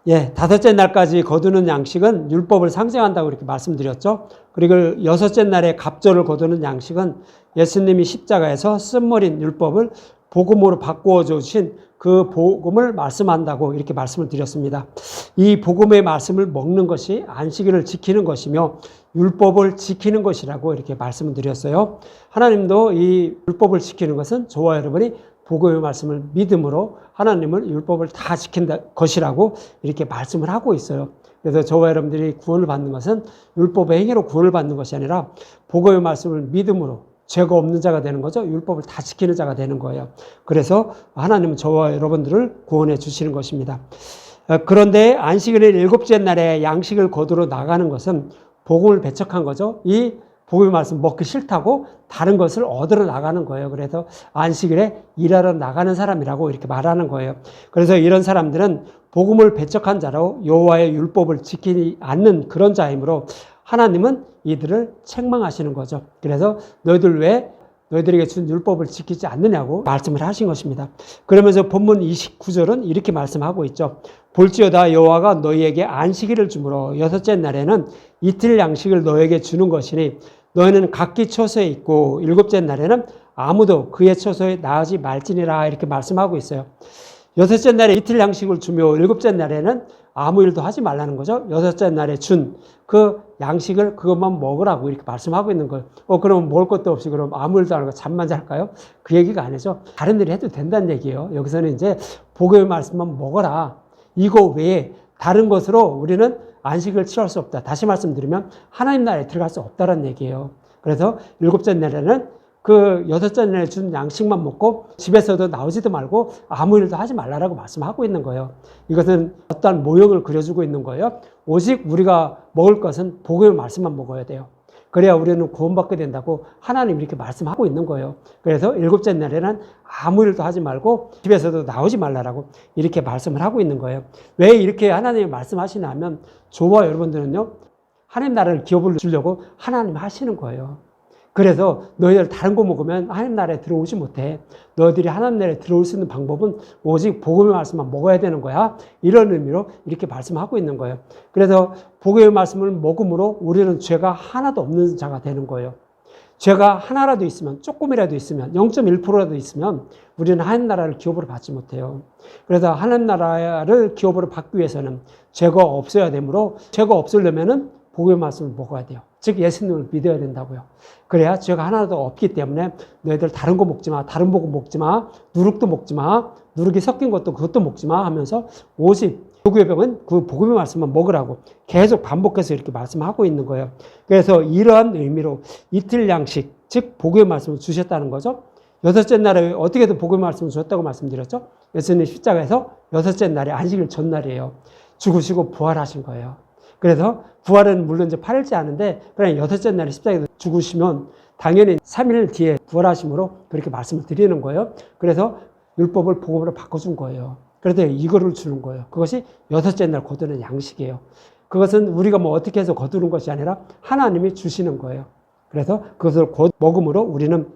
예, 다섯째 날까지 거두는 양식은 율법을 상징한다고 이렇게 말씀드렸죠. 그리고 여섯째 날에 갑절을 거두는 양식은 예수님이 십자가에서 쓴머린 율법을 복음으로 바꾸어 주신 그 복음을 말씀한다고 이렇게 말씀을 드렸습니다. 이 복음의 말씀을 먹는 것이 안식일을 지키는 것이며 율법을 지키는 것이라고 이렇게 말씀을 드렸어요. 하나님도 이 율법을 지키는 것은 저와 여러분이 복음의 말씀을 믿음으로 하나님을 율법을 다 지킨다 것이라고 이렇게 말씀을 하고 있어요. 그래서 저와 여러분들이 구원을 받는 것은 율법의 행위로 구원을 받는 것이 아니라 복음의 말씀을 믿음으로 죄가 없는 자가 되는 거죠. 율법을 다 지키는 자가 되는 거예요. 그래서 하나님은 저와 여러분들을 구원해 주시는 것입니다. 그런데 안식일의 일곱째 날에 양식을 거두러 나가는 것은 복음을 배척한 거죠. 이 복음의 말씀 먹기 싫다고 다른 것을 얻으러 나가는 거예요. 그래서 안식일에 일하러 나가는 사람이라고 이렇게 말하는 거예요. 그래서 이런 사람들은 복음을 배척한 자로 여호와의 율법을 지키지 않는 그런 자이므로 하나님은 이들을 책망하시는 거죠. 그래서 너희들 왜 너희들에게 준 율법을 지키지 않느냐고 말씀을 하신 것입니다. 그러면서 본문 29절은 이렇게 말씀하고 있죠. 볼지어다 여호와가 너희에게 안식일을 주므로 여섯째 날에는 이틀 양식을 너희에게 주는 것이니 너희는 각기 처소에 있고 일곱째 날에는 아무도 그의 처소에 나가지 말지니라 이렇게 말씀하고 있어요. 여섯째 날에 이틀 양식을 주며 일곱째 날에는 아무 일도 하지 말라는 거죠. 여섯째 날에 준 그 양식을 그것만 먹으라고 이렇게 말씀하고 있는 거예요. 그럼 먹을 것도 없이 그럼 아무 일도 안 하고 잠만 잘까요? 그 얘기가 아니죠. 다른 일을 해도 된다는 얘기예요. 여기서는 이제 복음의 말씀만 먹어라. 이거 외에 다른 것으로 우리는 안식을 취할 수 없다. 다시 말씀드리면 하나님 나라에 들어갈 수 없다는 얘기예요. 그래서 일곱째 날에는 그 여섯째 날에 준 양식만 먹고 집에서도 나오지도 말고 아무 일도 하지 말라라고 말씀하고 있는 거예요. 이것은 어떠한 모형을 그려주고 있는 거예요. 오직 우리가 먹을 것은 복음의 말씀만 먹어야 돼요. 그래야 우리는 구원받게 된다고 하나님 이렇게 말씀하고 있는 거예요. 그래서 일곱째 날에는 아무 일도 하지 말고 집에서도 나오지 말라라고 이렇게 말씀을 하고 있는 거예요. 왜 이렇게 하나님이 말씀하시냐 하면 저와 여러분들은요, 하나님 나라를 기업을 주려고 하나님 하시는 거예요. 그래서 너희들 다른 거 먹으면 하나님 나라에 들어오지 못해. 너희들이 하나님 나라에 들어올 수 있는 방법은 오직 복음의 말씀만 먹어야 되는 거야. 이런 의미로 이렇게 말씀하고 있는 거예요. 그래서 복음의 말씀을 먹음으로 우리는 죄가 하나도 없는 자가 되는 거예요. 죄가 하나라도 있으면, 조금이라도 있으면, 0.1%라도 있으면 우리는 하나님 나라를 기업으로 받지 못해요. 그래서 하나님 나라를 기업으로 받기 위해서는 죄가 없어야 되므로 죄가 없으려면은 복음의 말씀을 먹어야 돼요. 즉 예수님을 믿어야 된다고요. 그래야 죄가 하나도 없기 때문에 너희들 다른 거 먹지 마, 다른 복음 먹지 마, 누룩도 먹지 마, 누룩이 섞인 것도 그것도 먹지 마 하면서 오직 요구의 병은 그 복음의 말씀만 먹으라고 계속 반복해서 이렇게 말씀하고 있는 거예요. 그래서 이러한 의미로 이틀 양식, 즉 복음의 말씀을 주셨다는 거죠. 여섯째 날에 어떻게든 복음의 말씀을 주셨다고 말씀드렸죠. 예수님 십자가에서 여섯째 날에 안식일 전날이에요. 죽으시고 부활하신 거예요. 그래서 부활은 물론 이제 8일째 하는데 그냥 여섯째 날에 십자가에서 죽으시면 당연히 3일 뒤에 부활하심으로 그렇게 말씀을 드리는 거예요. 그래서 율법을 복음으로 바꿔준 거예요. 그래서 이거를 주는 거예요. 그것이 여섯째 날 거두는 양식이에요. 그것은 우리가 뭐 어떻게 해서 거두는 것이 아니라 하나님이 주시는 거예요. 그래서 그것을 곧 먹음으로 우리는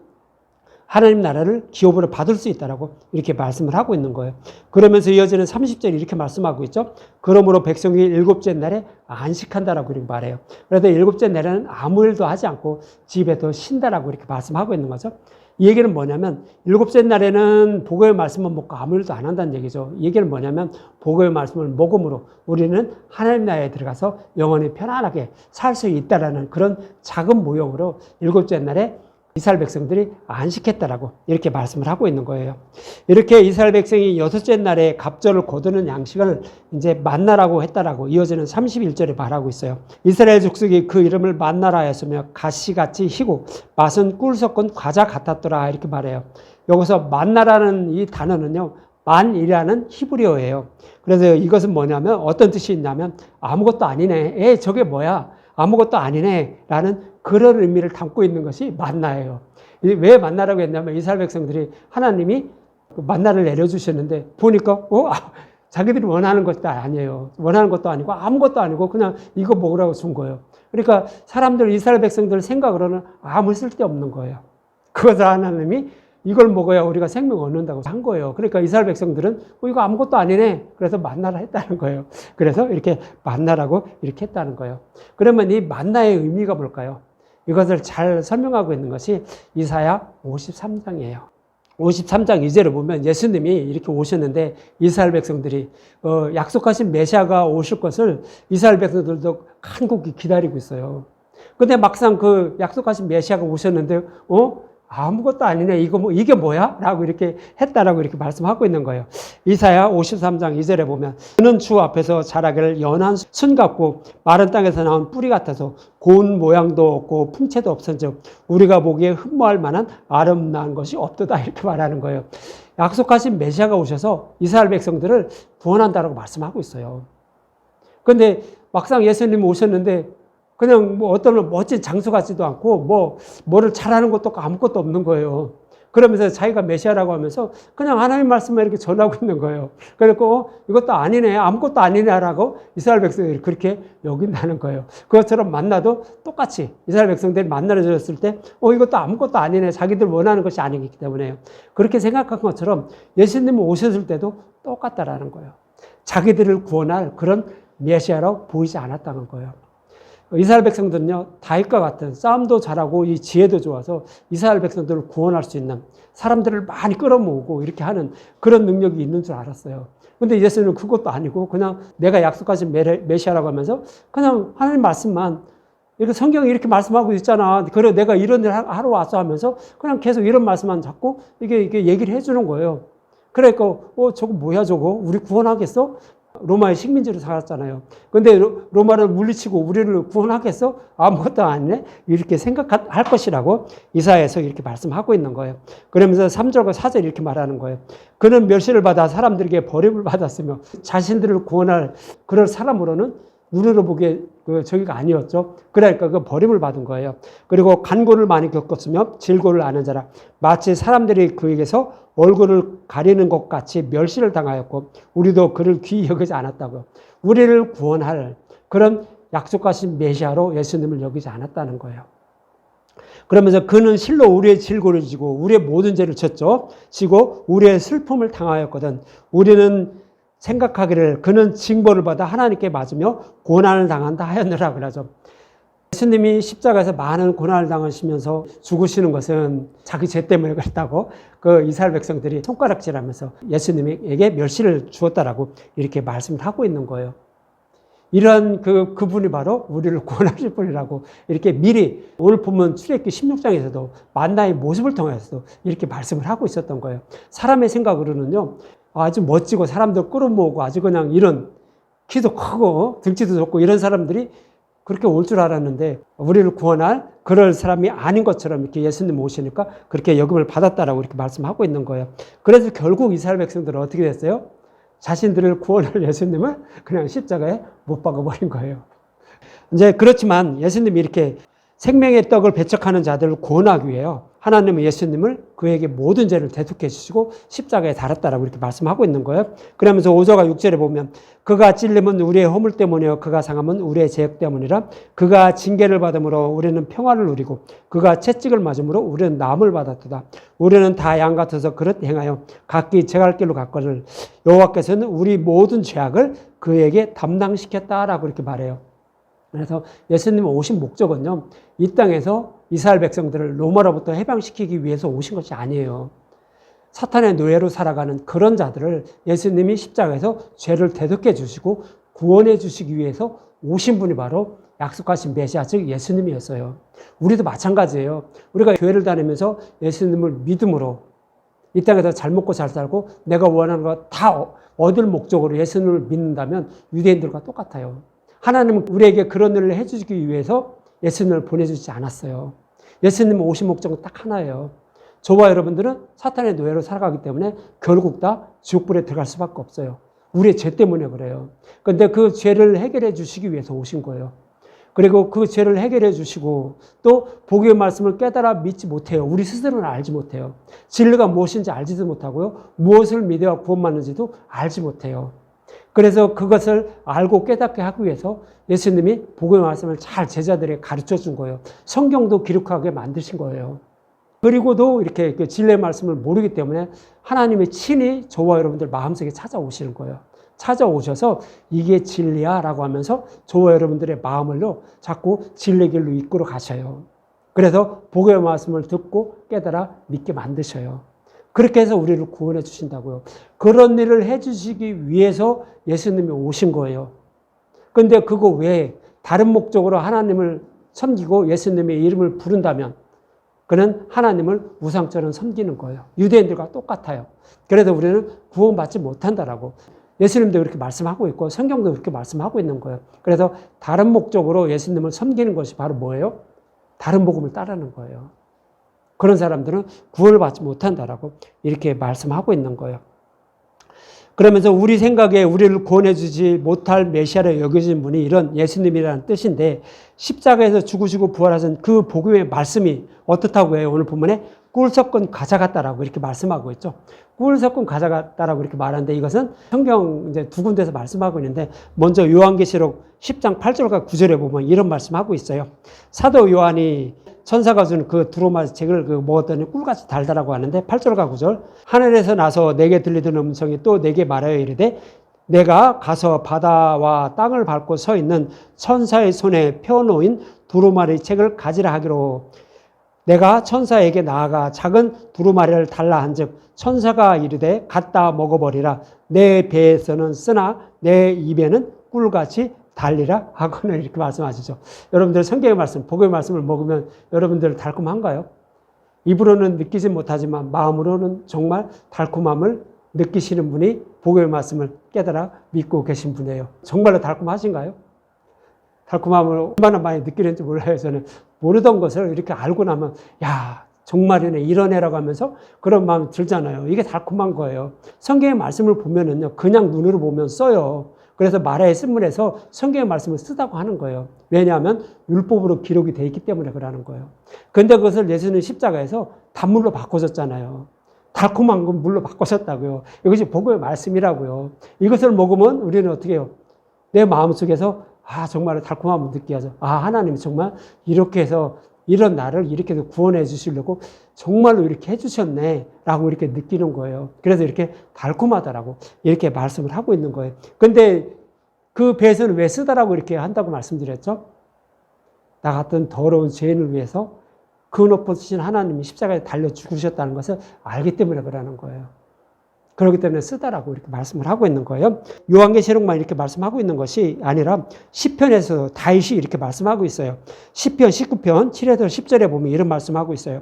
하나님 나라를 기업으로 받을 수 있다라고 이렇게 말씀을 하고 있는 거예요. 그러면서 이어지는 30절이 이렇게 말씀하고 있죠. 그러므로 백성이 일곱째 날에 안식한다라고 이렇게 말해요. 그래서 일곱째 날에는 아무 일도 하지 않고 집에서 쉰다라고 이렇게 말씀하고 있는 거죠. 이 얘기는 뭐냐면 일곱째 날에는 복음의 말씀만 먹고 아무 일도 안 한다는 얘기죠. 이 얘기는 뭐냐면 복음의 말씀을 먹음으로 우리는 하나님 나라에 들어가서 영원히 편안하게 살 수 있다라는 그런 작은 모형으로 일곱째 날에 이스라엘 백성들이 안식했다라고 이렇게 말씀을 하고 있는 거예요. 이렇게 이스라엘 백성이 여섯째 날에 갑절을 거두는 양식을 이제 만나라고 했다라고 이어지는 31절에 말하고 있어요. 이스라엘 족속이 그 이름을 만나라 하였으며 가시같이 희고 맛은 꿀 섞은 과자 같았더라 이렇게 말해요. 여기서 만나라는 이 단어는요, 만이라는 히브리어예요. 그래서 이것은 뭐냐면 어떤 뜻이 있냐면 아무것도 아니네. 저게 뭐야? 아무것도 아니네. 라는 그런 의미를 담고 있는 것이 만나예요. 왜 만나라고 했냐면 이스라엘 백성들이 하나님이 만나를 내려주셨는데 보니까 자기들이 원하는 것도 아니에요. 원하는 것도 아니고 아무것도 아니고 그냥 이거 먹으라고 준 거예요. 그러니까 사람들 이스라엘 백성들 생각으로는 아무 쓸데없는 거예요. 그것을 하나님이 이걸 먹어야 우리가 생명 얻는다고 한 거예요. 그러니까 이스라엘 백성들은 이거 아무것도 아니네. 그래서 만나라 했다는 거예요. 그래서 이렇게 만나라고 이렇게 했다는 거예요. 그러면 이 만나의 의미가 뭘까요? 이것을 잘 설명하고 있는 것이 이사야 53장이에요. 53장 2절을 보면 예수님이 이렇게 오셨는데 이스라엘 백성들이 약속하신 메시아가 오실 것을 이스라엘 백성들도 간곡히 기다리고 있어요. 근데 막상 그 약속하신 메시아가 오셨는데 아무것도 아니네. 이게 뭐야? 라고 이렇게 했다라고 이렇게 말씀하고 있는 거예요. 이사야 53장 2절에 보면 그는 주 앞에서 자라기를 연한 순 같고 마른 땅에서 나온 뿌리 같아서 고운 모양도 없고 풍채도 없은즉 우리가 보기에 흠모할 만한 아름다운 것이 없도다 이렇게 말하는 거예요. 약속하신 메시아가 오셔서 이스라엘 백성들을 구원한다라고 말씀하고 있어요. 그런데 막상 예수님이 오셨는데 그냥 어떤 멋진 장수 같지도 않고 뭐를 잘하는 것도 없고 아무것도 없는 거예요. 그러면서 자기가 메시아라고 하면서 그냥 하나님 말씀만 이렇게 전하고 있는 거예요. 그래서 이것도 아니네, 아무것도 아니네라고 이스라엘 백성들이 그렇게 여긴다는 거예요. 그것처럼 만나도 똑같이 이스라엘 백성들이 만나졌을 때 이것도 아무것도 아니네, 자기들 원하는 것이 아니기 때문에요. 그렇게 생각한 것처럼 예수님 오셨을 때도 똑같다라는 거예요. 자기들을 구원할 그런 메시아라고 보이지 않았다는 거예요. 이스라엘 백성들은요, 다윗과 같은 싸움도 잘하고 이 지혜도 좋아서 이스라엘 백성들을 구원할 수 있는 사람들을 많이 끌어모으고 이렇게 하는 그런 능력이 있는 줄 알았어요. 근데 예수님은 그것도 아니고 그냥 내가 약속하신 메시아라고 하면서 그냥 하나님 말씀만 이렇게 성경이 이렇게 말씀하고 있잖아. 그래 내가 이런 일 하러 왔어 하면서 그냥 계속 이런 말씀만 자꾸 이게 얘기를 해주는 거예요. 그러니까 저거 뭐야 저거? 우리 구원하겠어? 로마의 식민지로 살았잖아요. 근데 로마를 물리치고 우리를 구원하겠어? 아무것도 아니네? 이렇게 생각할 것이라고 이사야에서 이렇게 말씀하고 있는 거예요. 그러면서 3절과 4절 이렇게 말하는 거예요. 그는 멸시를 받아 사람들에게 버림을 받았으며 자신들을 구원할 그럴 사람으로는 눈으로 보기에 저기가 아니었죠. 그러니까 그 버림을 받은 거예요. 그리고 간고를 많이 겪었으며 질고를 아는 자라 마치 사람들이 그에게서 얼굴을 가리는 것 같이 멸시를 당하였고 우리도 그를 귀히 여기지 않았다고요. 우리를 구원할 그런 약속하신 메시아로 예수님을 여기지 않았다는 거예요. 그러면서 그는 실로 우리의 질고를 지고 우리의 모든 죄를 지고 우리의 슬픔을 당하였거든. 우리는 생각하기를 그는 징벌을 받아 하나님께 맞으며 고난을 당한다 하였느라 그러죠. 예수님이 십자가에서 많은 고난을 당하시면서 죽으시는 것은 자기 죄 때문에 그랬다고 그 이스라엘 백성들이 손가락질하면서 예수님에게 멸시를 주었다라고 이렇게 말씀을 하고 있는 거예요. 이런 그분이 바로 우리를 구원하실 분이라고 이렇게 미리 오늘 보면 출애굽기 16장에서도 만나의 모습을 통해서도 이렇게 말씀을 하고 있었던 거예요. 사람의 생각으로는요, 아주 멋지고 사람들 끌어모으고 아주 그냥 이런 키도 크고 등치도 좋고 이런 사람들이 그렇게 올 줄 알았는데 우리를 구원할 그럴 사람이 아닌 것처럼 이렇게 예수님 오시니까 그렇게 여김을 받았다라고 이렇게 말씀하고 있는 거예요. 그래서 결국 이스라엘 백성들은 어떻게 됐어요? 자신들을 구원할 예수님을 그냥 십자가에 못 박아버린 거예요. 이제 그렇지만 예수님이 이렇게 생명의 떡을 배척하는 자들을 구원하기 위해요. 하나님은 예수님을 그에게 모든 죄를 대속해 주시고 십자가에 달았다라고 이렇게 말씀하고 있는 거예요. 그러면서 5절과 6절에 보면 그가 찔림은 우리의 허물 때문이요 그가 상함은 우리의 죄악 때문이라 그가 징계를 받음으로 우리는 평화를 누리고 그가 채찍을 맞음으로 우리는 나음을 받았도다. 우리는 다 양 같아서 그릇 행하여 각기 제갈 길로 갔거늘 여호와께서는 우리 모든 죄악을 그에게 담당시켰다라고 이렇게 말해요. 그래서 예수님 오신 목적은요, 이 땅에서 이스라엘 백성들을 로마로부터 해방시키기 위해서 오신 것이 아니에요. 사탄의 노예로 살아가는 그런 자들을 예수님이 십자가에서 죄를 대속해 주시고 구원해 주시기 위해서 오신 분이 바로 약속하신 메시아, 즉 예수님이었어요. 우리도 마찬가지예요. 우리가 교회를 다니면서 예수님을 믿음으로 이 땅에서 잘 먹고 잘 살고 내가 원하는 거 다 얻을 목적으로 예수님을 믿는다면 유대인들과 똑같아요. 하나님은 우리에게 그런 일을 해주기 위해서 예수님을 보내주지 않았어요. 예수님 오신 목적은 딱 하나예요. 저와 여러분들은 사탄의 노예로 살아가기 때문에 결국 다 지옥불에 들어갈 수밖에 없어요. 우리의 죄 때문에 그래요. 그런데 그 죄를 해결해 주시기 위해서 오신 거예요. 그리고 그 죄를 해결해 주시고 또 복음의 말씀을 깨달아 믿지 못해요. 우리 스스로는 알지 못해요. 진리가 무엇인지 알지도 못하고요. 무엇을 믿어야 구원받는지도 알지 못해요. 그래서 그것을 알고 깨닫게 하기 위해서 예수님이 복음의 말씀을 잘 제자들에게 가르쳐 준 거예요. 성경도 기록하게 만드신 거예요. 그리고도 이렇게 그 진리의 말씀을 모르기 때문에 하나님이 친히 저와 여러분들 마음속에 찾아오시는 거예요. 찾아오셔서 이게 진리야 라고 하면서 저와 여러분들의 마음을요 자꾸 진리의 길로 이끌어 가셔요. 그래서 복음의 말씀을 듣고 깨달아 믿게 만드셔요. 그렇게 해서 우리를 구원해 주신다고요. 그런 일을 해 주시기 위해서 예수님이 오신 거예요. 근데 그거 외에 다른 목적으로 하나님을 섬기고 예수님의 이름을 부른다면 그는 하나님을 우상처럼 섬기는 거예요. 유대인들과 똑같아요. 그래서 우리는 구원받지 못한다라고. 예수님도 그렇게 말씀하고 있고 성경도 그렇게 말씀하고 있는 거예요. 그래서 다른 목적으로 예수님을 섬기는 것이 바로 뭐예요? 다른 복음을 따르는 거예요. 그런 사람들은 구원을 받지 못한다라고 이렇게 말씀하고 있는 거예요. 그러면서 우리 생각에 우리를 구원해 주지 못할 메시아로 여겨진 분이 이런 예수님이라는 뜻인데 십자가에서 죽으시고 부활하신 그 복음의 말씀이 어떻다고 해요? 오늘 본문에 꿀 섞은 과자 같다라고 이렇게 말씀하고 있죠. 꿀 섞은 과자 같다라고 이렇게 말하는데 이것은 성경 이제 두 군데서 말씀하고 있는데 먼저 요한계시록 10장 8절과 9절에 보면 이런 말씀하고 있어요. 사도 요한이 천사가 준 그 두루마리 책을 먹었더니 꿀같이 달다라고 하는데 8절과 9절 하늘에서 나서 내게 들리던 음성이 또 내게 말하여 이르되 내가 가서 바다와 땅을 밟고 서 있는 천사의 손에 펴놓인 두루마리 책을 가지라 하기로 내가 천사에게 나아가 작은 두루마리를 달라 한즉 천사가 이르되 갖다 먹어버리라 내 배에서는 쓰나 내 입에는 꿀같이 달리라 하고는 이렇게 말씀하시죠. 여러분들 성경의 말씀, 복음의 말씀을 먹으면 여러분들 달콤한가요? 입으로는 느끼지 못하지만 마음으로는 정말 달콤함을 느끼시는 분이 복음의 말씀을 깨달아 믿고 계신 분이에요. 정말로 달콤하신가요? 달콤함을 얼마나 많이 느끼는지 몰라요. 저는 모르던 것을 이렇게 알고 나면 야 정말이네 이런 애라고 하면서 그런 마음이 들잖아요. 이게 달콤한 거예요. 성경의 말씀을 보면은요 그냥 눈으로 보면 써요. 그래서 마라의 쓴물에서 성경의 말씀을 쓰다고 하는 거예요. 왜냐하면 율법으로 기록이 돼 있기 때문에 그러는 거예요. 그런데 그것을 예수는 십자가에서 단물로 바꿔줬잖아요. 달콤한 건 물로 바꿔줬다고요. 이것이 복음의 말씀이라고요. 이것을 먹으면 우리는 어떻게 해요? 내 마음속에서 정말 달콤함을 느끼게 하죠. 하나님이 정말 이렇게 해서 이런 나를 이렇게 해서 구원해 주시려고 정말로 이렇게 해주셨네 라고 이렇게 느끼는 거예요. 그래서 이렇게 달콤하다라고 이렇게 말씀을 하고 있는 거예요. 근데 그 배에서는 왜 쓰다라고 이렇게 한다고 말씀드렸죠? 나 같은 더러운 죄인을 위해서 그 높으신 하나님이 십자가에 달려 죽으셨다는 것을 알기 때문에 그러는 거예요. 그렇기 때문에 쓰다라고 이렇게 말씀을 하고 있는 거예요. 요한계시록만 이렇게 말씀하고 있는 것이 아니라 시편에서 다윗이 이렇게 말씀하고 있어요. 시편 19편 7에서 10절에 보면 이런 말씀하고 있어요.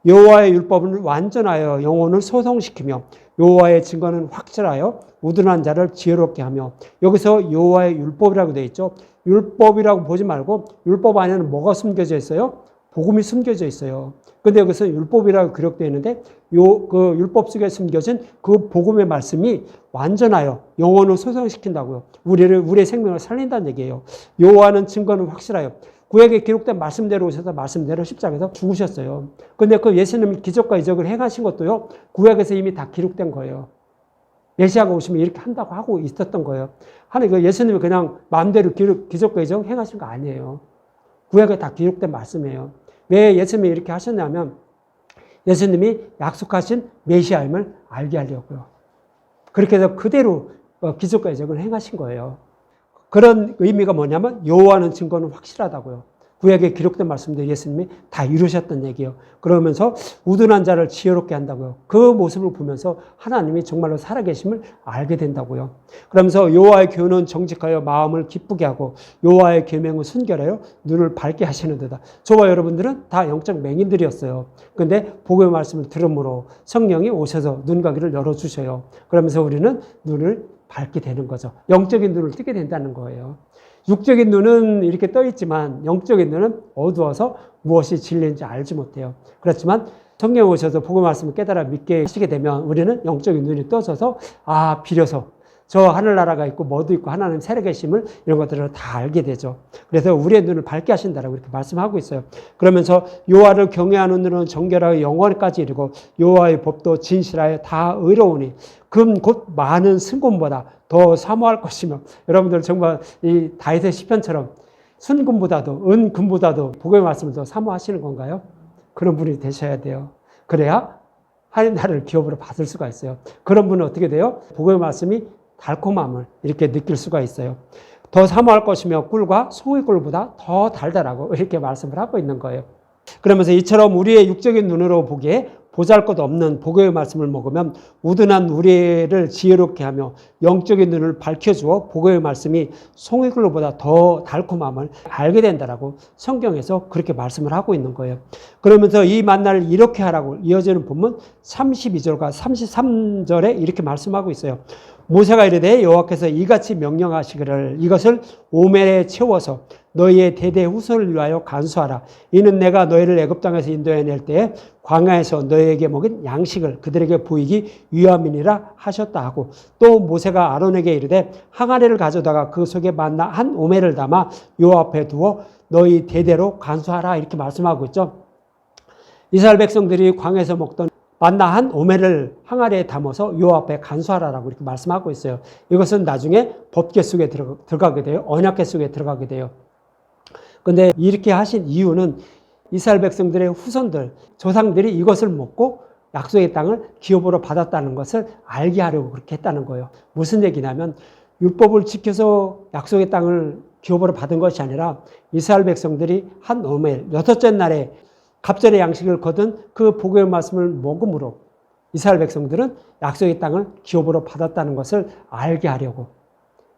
여호와의 율법은 완전하여 영혼을 소성시키며 여호와의 증거는 확실하여 우둔한 자를 지혜롭게 하며 여기서 여호와의 율법이라고 되어 있죠. 율법이라고 보지 말고 율법 안에는 뭐가 숨겨져 있어요? 복음이 숨겨져 있어요. 근데 여기서 율법이라고 기록되어 있는데 그 율법 속에 숨겨진 그 복음의 말씀이 완전하여 영혼을 소성시킨다고요. 우리의 생명을 살린다는 얘기예요. 여호와는 증거는 확실하여. 구약에 기록된 말씀대로 오셔서 말씀대로 십자가에서 죽으셨어요. 근데 그 예수님이 기적과 이적을 행하신 것도요. 구약에서 이미 다 기록된 거예요. 메시아가 오시면 이렇게 한다고 하고 있었던 거예요. 하나님 예수님이 그냥 마음대로 기적과 이적 행하신 거 아니에요. 구약에 다 기록된 말씀이에요. 왜 예수님이 이렇게 하셨냐면 예수님이 약속하신 메시아임을 알게 하려고요. 그렇게 해서 그대로 기적과 이적을 행하신 거예요. 그런 의미가 뭐냐면 여호와는 증거는 확실하다고요. 구약에 기록된 말씀들 예수님이 다 이루셨던 얘기예요. 그러면서 우둔한 자를 지혜롭게 한다고요. 그 모습을 보면서 하나님이 정말로 살아계심을 알게 된다고요. 그러면서 여호와의 교훈은 정직하여 마음을 기쁘게 하고 여호와의 계명은 순결하여 눈을 밝게 하시는 데다. 저와 여러분들은 다 영적 맹인들이었어요. 그런데 복음의 말씀을 들음으로 성령이 오셔서 눈가기를 열어주셔요. 그러면서 우리는 눈을 밝게 되는 거죠. 영적인 눈을 뜨게 된다는 거예요. 육적인 눈은 이렇게 떠 있지만 영적인 눈은 어두워서 무엇이 진리인지 알지 못해요. 그렇지만 성령이 오셔서 복음 말씀을 깨달아 믿게 하시게 되면 우리는 영적인 눈이 떠져서 비로소 저 하늘나라가 있고 뭐도 있고 하나님 살아계심을 이런 것들을 다 알게 되죠. 그래서 우리의 눈을 밝게 하신다라고 이렇게 말씀하고 있어요. 그러면서 여호와를 경외하는 눈은 정결하여 영원까지 이르고 여호와의 법도 진실하여 다 의로우니 금 곧 많은 순금보다 더 사모할 것이며 여러분들 정말 이 다윗의 시편처럼 순금보다도 은금보다도 복음의 말씀을 더 사모하시는 건가요? 그런 분이 되셔야 돼요. 그래야 하나님 나라를 기업으로 받을 수가 있어요. 그런 분은 어떻게 돼요? 복음의 말씀이 달콤함을 이렇게 느낄 수가 있어요. 더 사모할 것이며 꿀과 송이 꿀보다 더 달달하고 이렇게 말씀을 하고 있는 거예요. 그러면서 이처럼 우리의 육적인 눈으로 보기에 보잘것없는 복음의 말씀을 먹으면 우둔한 우리를 지혜롭게 하며 영적인 눈을 밝혀주어 복음의 말씀이 송이꿀보다 더 달콤함을 알게 된다라고 성경에서 그렇게 말씀을 하고 있는 거예요. 그러면서 이 만나를 이렇게 하라고 이어지는 본문 32절과 33절에 이렇게 말씀하고 있어요. 모세가 이르되 여호와께서 이같이 명령하시기를 이것을 오멜에 채워서 너희의 대대 후손을 위하여 간수하라. 이는 내가 너희를 애굽 땅에서 인도해낼 때에 광야에서 너희에게 먹인 양식을 그들에게 보이기 위함이니라 하셨다 하고, 또 모세가 아론에게 이르되 항아리를 가져다가 그 속에 만나 한 오멜을 담아 여호와 앞에 두어 너희 대대로 간수하라 이렇게 말씀하고 있죠. 이스라엘 백성들이 광야에서 먹던 만나 한 오멜을 항아리에 담아서 여호와 앞에 간수하라라고 이렇게 말씀하고 있어요. 이것은 나중에 법궤 속에 들어가게 돼요. 언약궤 속에 들어가게 돼요. 근데 이렇게 하신 이유는 이스라엘 백성들의 후손들, 조상들이 이것을 먹고 약속의 땅을 기업으로 받았다는 것을 알게 하려고 그렇게 했다는 거예요. 무슨 얘기냐면 율법을 지켜서 약속의 땅을 기업으로 받은 것이 아니라 이스라엘 백성들이 한 오멜, 여섯째 날에 갑절의 양식을 거둔 그 복음의 말씀을 먹음으로 이스라엘 백성들은 약속의 땅을 기업으로 받았다는 것을 알게 하려고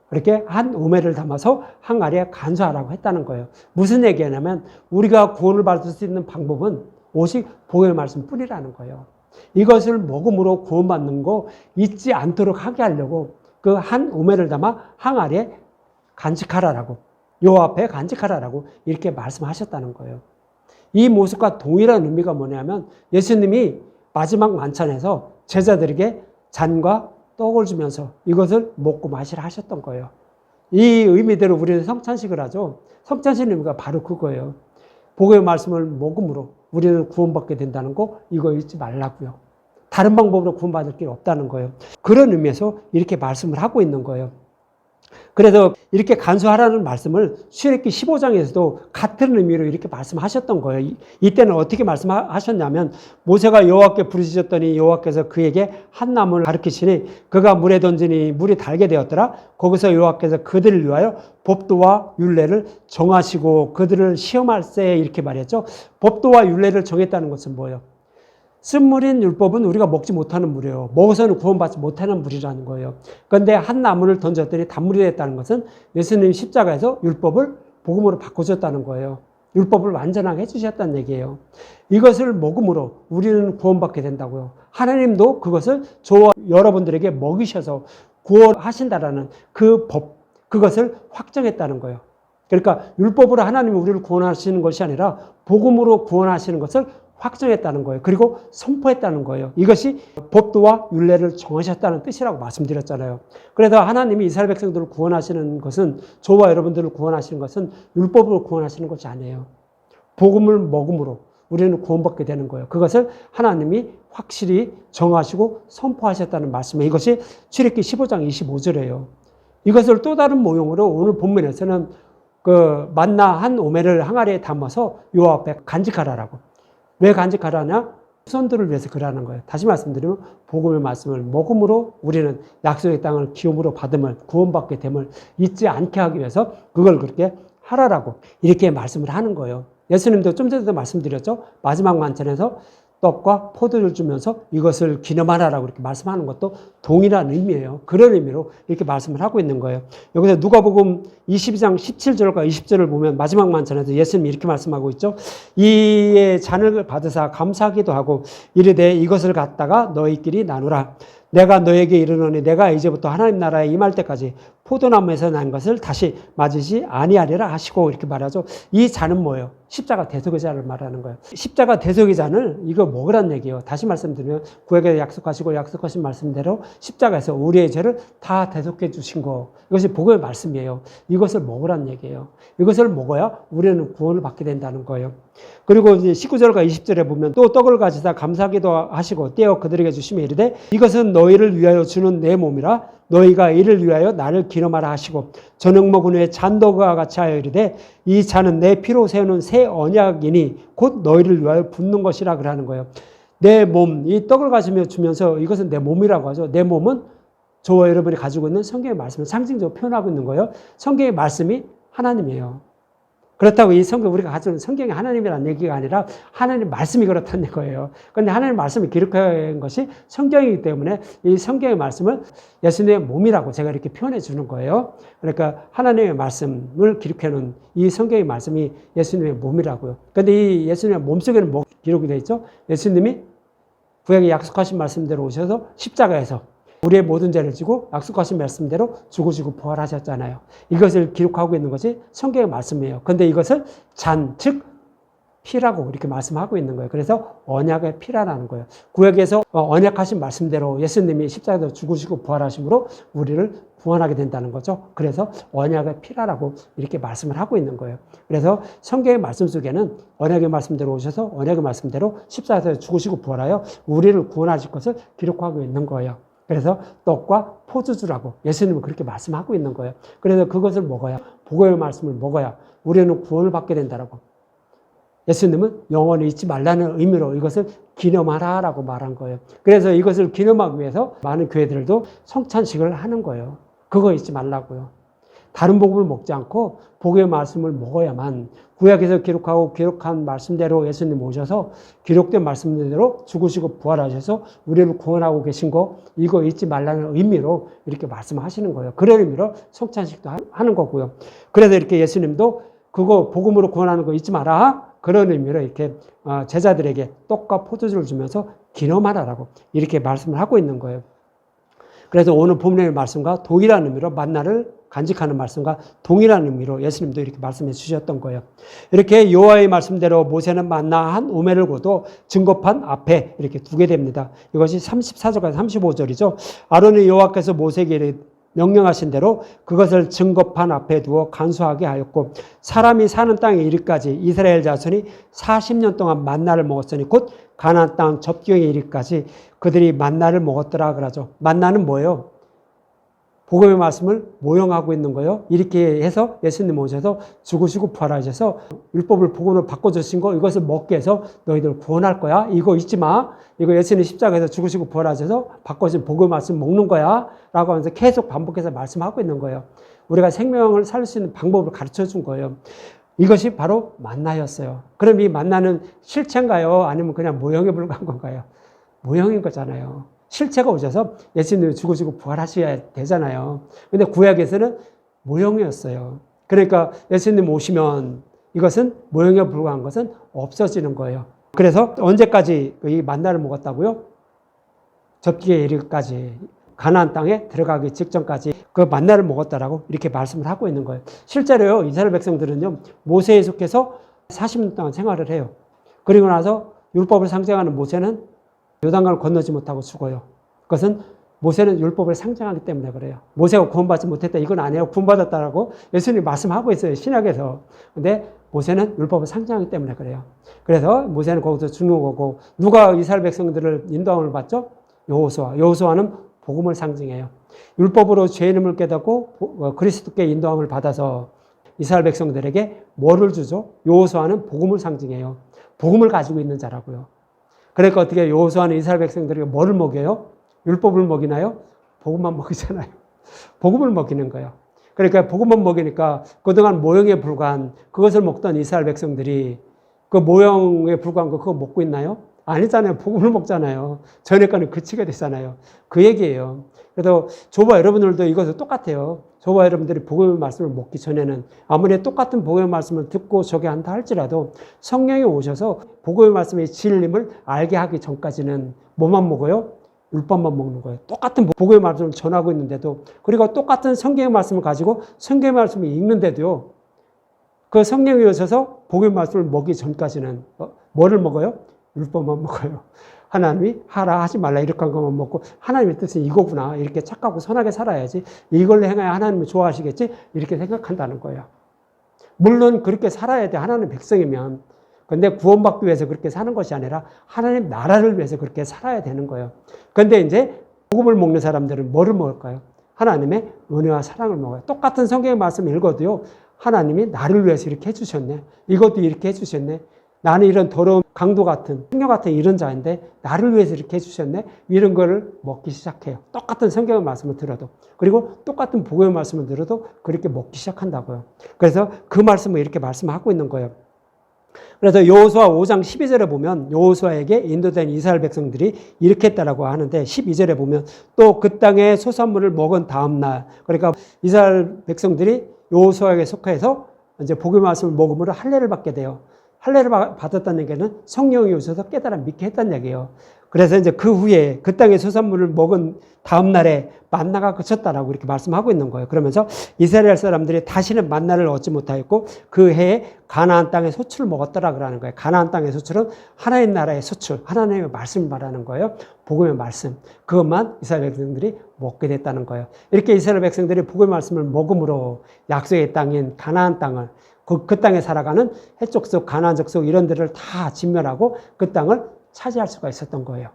그렇게 한 오멜을 담아서 항아리에 간수하라고 했다는 거예요. 무슨 얘기냐면 우리가 구원을 받을 수 있는 방법은 오직 복음의 말씀뿐이라는 거예요. 이것을 먹음으로 구원받는 거 잊지 않도록 하게 하려고 그 한 오멜을 담아 항아리에 간직하라라고, 여호와 앞에 간직하라라고 이렇게 말씀하셨다는 거예요. 이 모습과 동일한 의미가 뭐냐면 예수님이 마지막 만찬에서 제자들에게 잔과 떡을 주면서 이것을 먹고 마시라 하셨던 거예요. 이 의미대로 우리는 성찬식을 하죠. 성찬식 의미가 바로 그거예요. 복음의 말씀을 먹음으로 우리는 구원받게 된다는 거 이거 잊지 말라고요. 다른 방법으로 구원받을 게 없다는 거예요. 그런 의미에서 이렇게 말씀을 하고 있는 거예요. 그래서 이렇게 간수하라는 말씀을 출애굽기 15장에서도 같은 의미로 이렇게 말씀하셨던 거예요. 이때는 어떻게 말씀하셨냐면 모세가 여호와께 부르짖었더니 여호와께서 그에게 한 나무를 가르치시니 그가 물에 던지니 물이 달게 되었더라. 거기서 여호와께서 그들을 위하여 법도와 율례를 정하시고 그들을 시험할세 이렇게 말했죠. 법도와 율례를 정했다는 것은 뭐예요? 쓴물인 율법은 우리가 먹지 못하는 물이에요. 먹어서는 구원받지 못하는 물이라는 거예요. 그런데 한 나무를 던졌더니 단물이 됐다는 것은 예수님이 십자가에서 율법을 복음으로 바꿔줬다는 거예요. 율법을 완전하게 해주셨다는 얘기예요. 이것을 먹음으로 우리는 구원받게 된다고요. 하나님도 그것을 저와 여러분들에게 먹이셔서 구원하신다라는 그 법, 그것을 확정했다는 거예요. 그러니까 율법으로 하나님이 우리를 구원하시는 것이 아니라 복음으로 구원하시는 것을 확정했다는 거예요. 그리고 선포했다는 거예요. 이것이 법도와 율례를 정하셨다는 뜻이라고 말씀드렸잖아요. 그래서 하나님이 이스라엘 백성들을 구원하시는 것은, 저와 여러분들을 구원하시는 것은 율법으로 구원하시는 것이 아니에요. 복음을 먹음으로 우리는 구원받게 되는 거예요. 그것을 하나님이 확실히 정하시고 선포하셨다는 말씀이에요. 이것이 출애굽기 15장 25절이에요. 이것을 또 다른 모형으로 오늘 본문에서는 그 만나 한 오멜을 항아리에 담아서 여호와 앞에 간직하라라고. 왜 간직하라냐? 후손들을 위해서 그러는 거예요. 다시 말씀드리면 복음의 말씀을 먹음으로 우리는 약속의 땅을 기업으로 받음을, 구원받게 됨을 잊지 않게 하기 위해서 그걸 그렇게 하라라고 이렇게 말씀을 하는 거예요. 예수님도 좀 전에도 말씀드렸죠. 마지막 만찬에서 떡과 포도를 주면서 이것을 기념하라라고 이렇게 말씀하는 것도 동일한 의미예요. 그런 의미로 이렇게 말씀을 하고 있는 거예요. 여기서 누가복음 22장 17절과 20절을 보면 마지막 만찬에서 예수님이 이렇게 말씀하고 있죠. 이의 잔을 받으사 감사하기도 하고 이르되 이것을 갖다가 너희끼리 나누라. 내가 너에게 이르노니 내가 이제부터 하나님 나라에 임할 때까지 포도나무에서 난 것을 다시 맞으시 아니하리라 하시고 이렇게 말하죠. 이 잔은 뭐예요? 십자가 대속의 잔을 말하는 거예요. 십자가 대속의 잔을 이거 먹으란 얘기예요. 다시 말씀드리면 구약에 약속하시고 약속하신 말씀대로 십자가에서 우리의 죄를 다 대속해 주신 거. 이것이 복음의 말씀이에요. 이것을 먹으란 얘기예요. 이것을 먹어야 우리는 구원을 받게 된다는 거예요. 그리고 이제 19절과 20절에 보면 또 떡을 가지다 감사하기도 하시고 떼어 그들에게 주시며 이르되 이것은 너희를 위하여 주는 내 몸이라 너희가 이를 위하여 나를 기념하라 하시고 저녁 먹은 후에 잔도가 같이 하여 이르되 이 잔은 내 피로 세우는 새 언약이니 곧 너희를 위하여 붓는 것이라 그러는 거예요. 내 몸, 이 떡을 가지며 주면서 이것은 내 몸이라고 하죠. 내 몸은 저와 여러분이 가지고 있는 성경의 말씀을 상징적으로 표현하고 있는 거예요. 성경의 말씀이 하나님이에요. 그렇다고 이 성경, 우리가 가지고 있는 성경이 하나님이라는 얘기가 아니라 하나님 말씀이 그렇다는 거예요. 그런데 하나님 말씀을 기록한 것이 성경이기 때문에 이 성경의 말씀을 예수님의 몸이라고 제가 이렇게 표현해 주는 거예요. 그러니까 하나님의 말씀을 기록해 놓은 이 성경의 말씀이 예수님의 몸이라고요. 그런데 이 예수님의 몸 속에는 뭐 기록이 되어 있죠? 예수님이 구약에 약속하신 말씀대로 오셔서 십자가에서 우리의 모든 죄를 지고 약속하신 말씀대로 죽으시고 부활하셨잖아요. 이것을 기록하고 있는 것이 성경의 말씀이에요. 그런데 이것을 잔, 즉 피라고 이렇게 말씀하고 있는 거예요. 그래서 언약의 피라는 거예요. 구약에서 언약하신 말씀대로 예수님이 십자가에서 죽으시고 부활하심으로 우리를 구원하게 된다는 거죠. 그래서 언약의 피라라고 이렇게 말씀을 하고 있는 거예요. 그래서 성경의 말씀 속에는 언약의 말씀대로 오셔서 언약의 말씀대로 십자가에서 죽으시고 부활하여 우리를 구원하실 것을 기록하고 있는 거예요. 그래서 떡과 포도주라고 예수님은 그렇게 말씀하고 있는 거예요. 그래서 그것을 먹어야, 복음의 말씀을 먹어야 우리는 구원을 받게 된다라고. 예수님은 영원히 잊지 말라는 의미로 이것을 기념하라라고 말한 거예요. 그래서 이것을 기념하기 위해서 많은 교회들도 성찬식을 하는 거예요. 그거 잊지 말라고요. 다른 복음을 먹지 않고 복음의 말씀을 먹어야만 구약에서 기록한 말씀대로 예수님 오셔서 기록된 말씀대로 죽으시고 부활하셔서 우리를 구원하고 계신 거 이거 잊지 말라는 의미로 이렇게 말씀하시는 거예요. 그런 의미로 성찬식도 하는 거고요. 그래서 이렇게 예수님도 그거 복음으로 구원하는 거 잊지 마라. 그런 의미로 이렇게 제자들에게 떡과 포도주를 주면서 기념하라라고 이렇게 말씀을 하고 있는 거예요. 그래서 오늘 본문의 말씀과 동일한 의미로 만나를 간직하는 말씀과 동일한 의미로 예수님도 이렇게 말씀해 주셨던 거예요. 이렇게 여호와의 말씀대로 모세는 만나 한 오멜을 고도 증거판 앞에 이렇게 두게 됩니다. 이것이 34절까지 35절이죠. 아론이 여호와께서 모세에게 명령하신 대로 그것을 증거판 앞에 두어 간수하게 하였고 사람이 사는 땅에 이르기까지 이스라엘 자손이 40년 동안 만나를 먹었으니 곧 가나안 땅 접경에 이르기까지 그들이 만나를 먹었더라 그러죠. 만나는 뭐예요? 복음의 말씀을 모형하고 있는 거예요. 이렇게 해서 예수님 오셔서 죽으시고 부활하셔서 율법을 복음으로 바꿔주신 거 이것을 먹게 해서 너희들 구원할 거야. 이거 잊지 마. 이거 예수님 십자가에서 죽으시고 부활하셔서 바꿔주신 복음의 말씀 먹는 거야. 라고 하면서 계속 반복해서 말씀하고 있는 거예요. 우리가 생명을 살릴 수 있는 방법을 가르쳐 준 거예요. 이것이 바로 만나였어요. 그럼 이 만나는 실체인가요? 아니면 그냥 모형에 불과한 건가요? 모형인 거잖아요. 실체가 오셔서 예수님이 죽으시고 부활하셔야 되잖아요. 근데 구약에서는 모형이었어요. 그러니까 예수님 오시면 이것은 모형에 불과한 것은 없어지는 거예요. 그래서 언제까지 이 만나를 먹었다고요? 접기에 이르기까지 가나안 땅에 들어가기 직전까지 그 만나를 먹었다라고 이렇게 말씀을 하고 있는 거예요. 실제로요, 이스라엘 백성들은요, 모세에 속해서 40년 동안 생활을 해요. 그리고 나서 율법을 상징하는 모세는 요단강을 건너지 못하고 죽어요. 그것은 모세는 율법을 상징하기 때문에 그래요. 모세가 구원받지 못했다. 이건 아니에요. 구원받았다라고 예수님이 말씀하고 있어요. 신약에서. 근데 모세는 율법을 상징하기 때문에 그래요. 그래서 모세는 거기서 죽는 거고 누가 이스라엘 백성들을 인도함을 받죠? 여호수아. 여호수아는 복음을 상징해요. 율법으로 죄 이름을 깨닫고 그리스도께 인도함을 받아서 이스라엘 백성들에게 뭐를 주죠? 여호수아는 복음을 상징해요. 복음을 가지고 있는 자라고요. 그러니까 어떻게 여호수아는 이스라엘 백성들에게 뭐를 먹여요? 율법을 먹이나요? 복음만 먹이잖아요. 복음을 먹이는 거예요. 그러니까 복음만 먹이니까 그동안 모형에 불과한 그것을 먹던 이스라엘 백성들이 그 모형에 불과한 거 그거 먹고 있나요? 아니잖아요. 복음을 먹잖아요. 전에 거는 그치게 됐잖아요. 그 얘기예요. 그래서 저와 여러분들도 이것은 똑같아요. 저와 여러분들이 복음의 말씀을 먹기 전에는 아무리 똑같은 복음의 말씀을 듣고 저게 한다 할지라도 성령이 오셔서 복음의 말씀의 진리를 알게 하기 전까지는 뭐만 먹어요? 율법만 먹는 거예요. 똑같은 복음의 말씀을 전하고 있는데도 그리고 똑같은 성경의 말씀을 가지고 성경의 말씀을 읽는데도요. 그 성령이 오셔서 복음의 말씀을 먹기 전까지는 뭐를 먹어요? 율법만 먹어요. 하나님이 하라 하지 말라 이렇게 한 것만 먹고 하나님의 뜻은 이거구나 이렇게 착하고 선하게 살아야지 이걸로 행해야 하나님을 좋아하시겠지 이렇게 생각한다는 거예요. 물론 그렇게 살아야 돼. 하나님 백성이면. 근데 구원받기 위해서 그렇게 사는 것이 아니라 하나님 나라를 위해서 그렇게 살아야 되는 거예요. 근데 이제 복음을 먹는 사람들은 뭐를 먹을까요? 하나님의 은혜와 사랑을 먹어요. 똑같은 성경의 말씀 읽어도요. 하나님이 나를 위해서 이렇게 해주셨네. 이것도 이렇게 해주셨네. 나는 이런 더러운 강도 같은, 풍요 같은 이런 자인데 나를 위해서 이렇게 해주셨네. 이런 거를 먹기 시작해요. 똑같은 성경의 말씀을 들어도. 그리고 똑같은 복음의 말씀을 들어도 그렇게 먹기 시작한다고요. 그래서 그 말씀을 이렇게 말씀하고 있는 거예요. 그래서 여호수아 5장 12절에 보면 여호수아에게 인도된 이스라엘 백성들이 이렇게 했다라고 하는데 12절에 보면 또 그 땅의 소산물을 먹은 다음 날, 그러니까 이스라엘 백성들이 여호수아에게 속해서 이제 복음의 말씀을 먹음으로 할례를 받게 돼요. 할례를 받았다는 얘기는 성령이 오셔서 깨달아 믿게 했다는 얘기예요. 그래서 이제 그 후에 그 땅의 소산물을 먹은 다음 날에 만나가 그쳤다라고 이렇게 말씀하고 있는 거예요. 그러면서 이스라엘 사람들이 다시는 만나를 얻지 못하였고 그 해에 가나안 땅의 소출을 먹었더라 그러는 거예요. 가나안 땅의 소출은 하나님 나라의 소출, 하나님의 말씀을 말하는 거예요. 복음의 말씀. 그것만 이스라엘 백성들이 먹게 됐다는 거예요. 이렇게 이스라엘 백성들이 복음의 말씀을 먹음으로 약속의 땅인 가나안 땅을 그 땅에 살아가는 해족속, 가나안 족속 이런 데를 다 진멸하고 그 땅을 차지할 수가 있었던 거예요.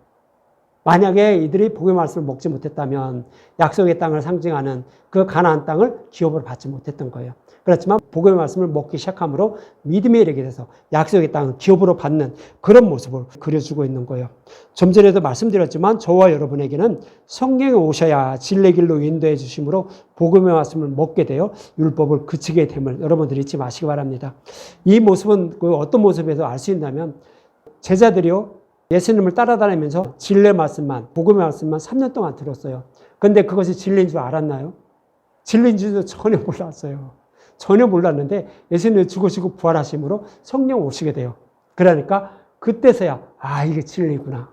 만약에 이들이 복음의 말씀을 먹지 못했다면 약속의 땅을 상징하는 그 가나안 땅을 기업으로 받지 못했던 거예요. 그렇지만 복음의 말씀을 먹기 시작함으로 믿음에 이르게 돼서 약속의 땅을 기업으로 받는 그런 모습을 그려주고 있는 거예요. 좀 전에도 말씀드렸지만 저와 여러분에게는 성령이 오셔야 진리의 길로 인도해 주심으로 복음의 말씀을 먹게 되어 율법을 그치게 됨을 여러분들이 잊지 마시기 바랍니다. 이 모습은 그 어떤 모습에서 알 수 있냐면 제자들이요 예수님을 따라다니면서 진리의 말씀만, 복음의 말씀만 3년 동안 들었어요. 그런데 그것이 진리인 줄 알았나요? 진리인 줄도 전혀 몰랐어요. 전혀 몰랐는데 예수님이 죽으시고 부활하심으로 성령 오시게 돼요. 그러니까 그때서야 이게 진리구나.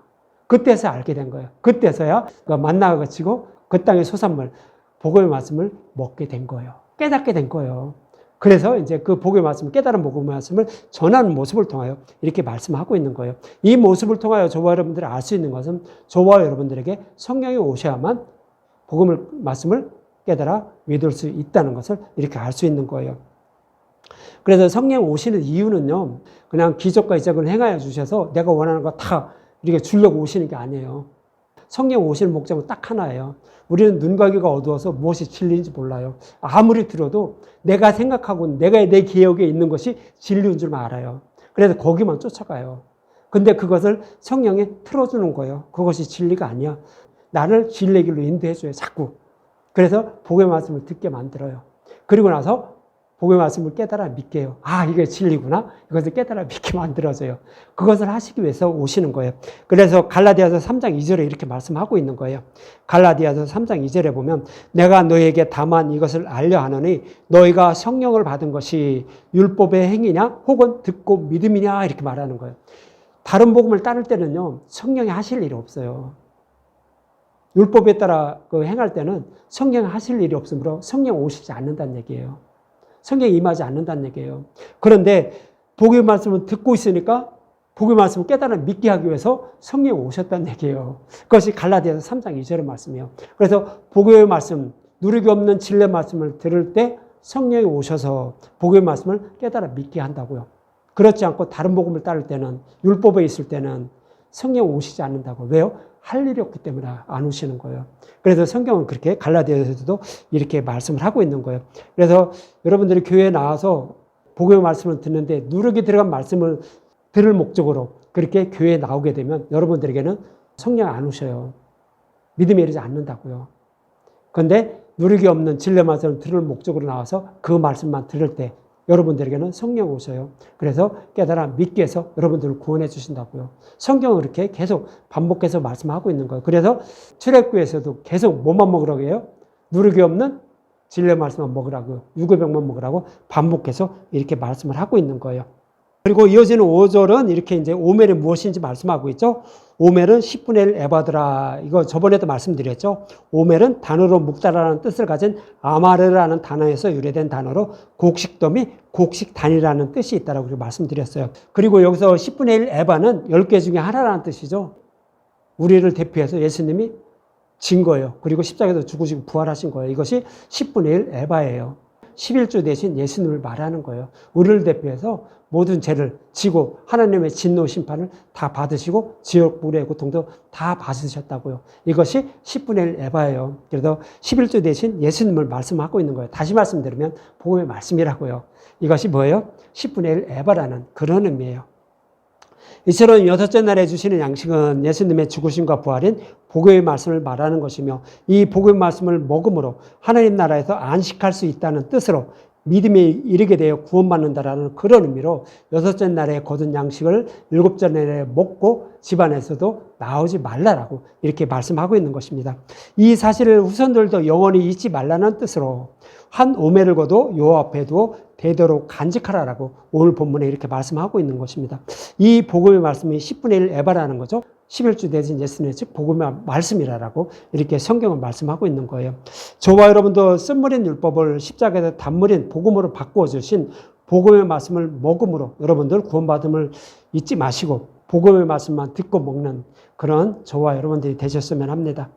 그때서야 알게 된 거예요. 그때서야 만나가 그치고 그 땅의 소산물, 복음의 말씀을 먹게 된 거예요. 깨닫게 된 거예요. 그래서 이제 그 복음의 말씀, 깨달은 복음의 말씀을 전하는 모습을 통하여 이렇게 말씀하고 있는 거예요. 이 모습을 통하여 저와 여러분들이 알 수 있는 것은 저와 여러분들에게 성령이 오셔야만 복음의 말씀을 깨달아 믿을 수 있다는 것을 이렇게 알 수 있는 거예요. 그래서 성령 오시는 이유는요, 그냥 기적과 이적을 행하여 주셔서 내가 원하는 거 다 이렇게 주려고 오시는 게 아니에요. 성령 오시는 목적은 딱 하나예요. 우리는 눈과 귀가 어두워서 무엇이 진리인지 몰라요. 아무리 들어도 내가 생각하고 내 기억에 있는 것이 진리인 줄만 알아요. 그래서 거기만 쫓아가요. 근데 그것을 성령이 틀어주는 거예요. 그것이 진리가 아니야. 나를 진리의 길로 인도해줘요, 자꾸. 그래서 복음의 말씀을 듣게 만들어요. 그리고 나서 복음의 말씀을 깨달아 믿게 해요. 이게 진리구나. 이것을 깨달아 믿게 만들어져요. 그것을 하시기 위해서 오시는 거예요. 그래서 갈라디아서 3장 2절에 이렇게 말씀하고 있는 거예요. 갈라디아서 3장 2절에 보면 내가 너희에게 다만 이것을 알려 하노니 너희가 성령을 받은 것이 율법의 행위냐 혹은 듣고 믿음이냐 이렇게 말하는 거예요. 다른 복음을 따를 때는요. 성령이 하실 일이 없어요. 율법에 따라 행할 때는 성령이 하실 일이 없으므로 성령 오시지 않는다는 얘기예요. 성령이 임하지 않는다는 얘기예요. 그런데 복음의 말씀을 듣고 있으니까 복음의 말씀을 깨달아 믿게 하기 위해서 성령이 오셨다는 얘기예요. 그것이 갈라디아서 3장 2절의 말씀이에요. 그래서 복음의 말씀, 누르기 없는 진리의 말씀을 들을 때 성령이 오셔서 복음의 말씀을 깨달아 믿게 한다고요. 그렇지 않고 다른 복음을 따를 때는 율법에 있을 때는 성령 오시지 않는다고. 왜요? 할 일이 없기 때문에 안 오시는 거예요. 그래서 성경은 그렇게 갈라디아서도 이렇게 말씀을 하고 있는 거예요. 그래서 여러분들이 교회에 나와서 복음의 말씀을 듣는데 누르게 들어간 말씀을 들을 목적으로 그렇게 교회에 나오게 되면 여러분들에게는 성령 안 오셔요. 믿음에 이르지 않는다고요. 그런데 누르기 없는 진리의 말씀을 들을 목적으로 나와서 그 말씀만 들을 때 여러분들에게는 성령 오셔요. 그래서 깨달아 믿게 해서 여러분들을 구원해 주신다고요. 성경은 그렇게 계속 반복해서 말씀하고 있는 거예요. 그래서 출애굽기에서도 계속 뭐만 먹으라고 해요? 누르기 없는 진리의 말씀만 먹으라고, 유교병만 먹으라고 반복해서 이렇게 말씀을 하고 있는 거예요. 그리고 이어지는 5절은 이렇게 이제 오멜이 무엇인지 말씀하고 있죠. 오멜은 10분의 1 에바드라. 이거 저번에도 말씀드렸죠. 오멜은 단어로 묵다라는 뜻을 가진 아마르라는 단어에서 유래된 단어로 곡식더미, 곡식단이라는 뜻이 있다고 말씀드렸어요. 그리고 여기서 10분의 1 에바는 10개 중에 하나라는 뜻이죠. 우리를 대표해서 예수님이 진 거예요. 그리고 십자가에서 죽으시고 부활하신 거예요. 이것이 10분의 1 에바예요. 11조 대신 예수님을 말하는 거예요. 우리를 대표해서 모든 죄를 지고 하나님의 진노 심판을 다 받으시고 지옥 불의 고통도 다 받으셨다고요. 이것이 10분의 1 에바예요. 그래서 11조 대신 예수님을 말씀하고 있는 거예요. 다시 말씀드리면 복음의 말씀이라고요. 이것이 뭐예요? 10분의 1 에바라는 그런 의미예요. 이처럼 여섯째 날에 주시는 양식은 예수님의 죽으심과 부활인 복음의 말씀을 말하는 것이며 이 복음의 말씀을 먹음으로 하나님 나라에서 안식할 수 있다는 뜻으로 믿음에 이르게 되어 구원받는다라는 그런 의미로 여섯째 날에 거둔 양식을 일곱째 날에 먹고 집안에서도 나오지 말라라고 이렇게 말씀하고 있는 것입니다. 이 사실을 후손들도 영원히 잊지 말라는 뜻으로 한 오매를 거도 요 앞에 두어 되도록 간직하라라고 오늘 본문에 이렇게 말씀하고 있는 것입니다. 이 복음의 말씀이 10분의 1 에바라는 거죠. 11주 대신 예수님, 즉 복음의 말씀이라고 이렇게 성경은 말씀하고 있는 거예요. 저와 여러분도 쓴물인 율법을 십자가에서 단물인 복음으로 바꾸어 주신 복음의 말씀을 먹음으로 여러분들 구원받음을 잊지 마시고 복음의 말씀만 듣고 먹는 그런 저와 여러분들이 되셨으면 합니다.